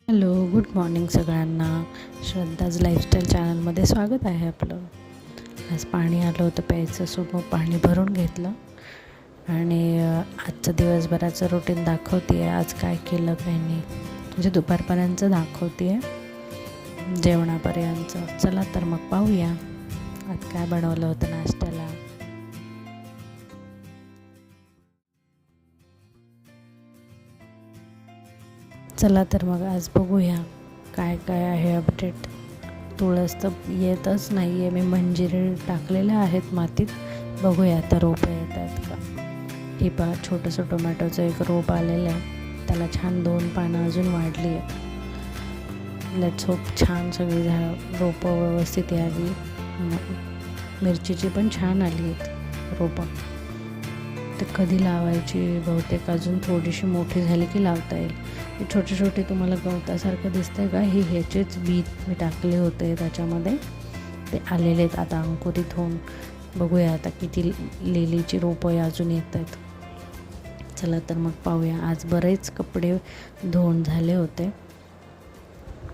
Hello, good morning सगळ्यांना. श्रद्धाज lifestyle चॅनलमध्ये स्वागत आहे आपलं. आज पाणी आलं होतं प्यायचं, सो मग पाणी भरून घेतलं आणि आजचं दिवसभराचं रुटीन दाखवते आहे. आज काय केलं काही नाही, म्हणजे दुपारपर्यंत दाखवते आहे जेवणापर्यंत. चला तर मग पाहूया आज काय बनवलं होतं नाश्त्याला. चला तर मग आज बघूया काय काय आहे अपडेट. तुळस तर येतच नाही आहे, मी मंजिरी टाकलेल्या आहेत मातीत. बघूया आता रोपं येत आहेत का. ही पहा, छोटंसं टोमॅटोचं एक रोप आलेलं आहे, त्याला छान 2 पानं अजून वाढली आहे. लेट्स होप छान सगळी रोपं व्यवस्थित यावी. मिरचीची पण छान आली आहेत रोपं. ते कधी लावायची, बहुतेक अजून थोडीशी मोठी झाली की लावता येईल. हे छोटे छोटे तुम्हाला गवतासारखं दिसतंय का, हे ह्याचेच बी मी टाकले होते त्याच्यामध्ये, ते आलेले आहेत आता अंकुरित होऊन. बघूया आता किती लिलीची रोपं अजून येत आहेत. चला तर मग पाहूया. आज बरेच कपडे धुवून झाले होते,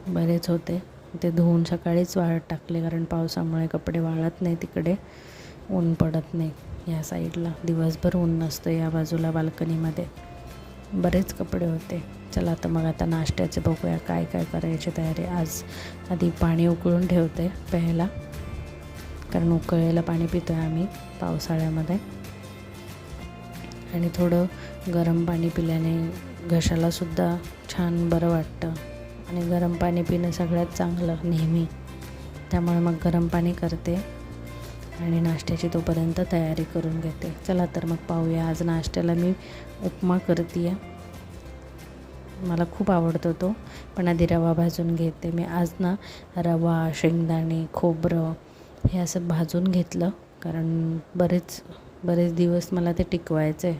बरेच होते, ते धुवून सकाळीच वाळत टाकले, कारण पावसामुळे कपडे वाळत नाही. तिकडे ऊन पडत नाही, या साईडला दिवसभर ऊन नसतं, या बाजूला बाल्कनीमध्ये बरेच कपडे होते. चला तर मग आता नाश्त्याचे बघूया काय काय करायची तयारी. आज आधी पाणी उकळून ठेवते प्यायला, कारण उकळलेलं पाणी पितो आहे आम्ही पावसाळ्यामध्ये. आणि थोडं गरम पाणी पिल्याने घशालासुद्धा छान बरं वाटतं, आणि गरम पाणी पिणं सगळ्यात चांगलं नेहमी. त्यामुळे मग गरम पाणी करते आणि नाश्त्याची तोपर्यंत तयारी करून घेते. चला तर मग पाहूया. आज नाश्त्याला मी उपमा करते आहे, मला खूप आवडतो तो. पण आधी रवा भाजून घेते मी. आज ना रवा, शेंगदाणे, खोबरं हे असं भाजून घेतलं, कारण बरेच दिवस मला ते टिकवायचं आहे.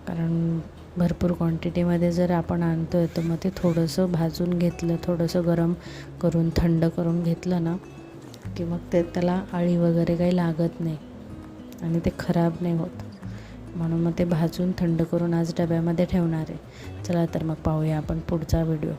कारण भरपूर क्वांटिटीमध्ये जर आपण आणतो आहे तर मग ते थोडंसं भाजून घेतलं, थोडंसं गरम करून थंड करून घेतलं ना की मग त्याला आळी वगैरे काही लागत नाही आणि ते खराब नाही होत. म्हणून मग ते भाजून थंड करून आज डब्यामध्ये ठेवणार आहे. चला तर मग पाहूया आपण पुढचा व्हिडिओ.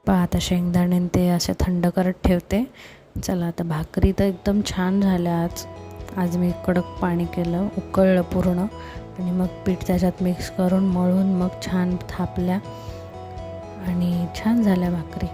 पहा आता शेंगदाणे ते असे थंड करत ठेवते. चला आता भाकरी तर एकदम छान झाल्या. आज मी कडक पाणी केलं, उकळलं पूर्ण आणि मग पीठ त्याच्यात मिक्स करून मळून मग छान थापल्या आणि छान झाल्या भाकरी.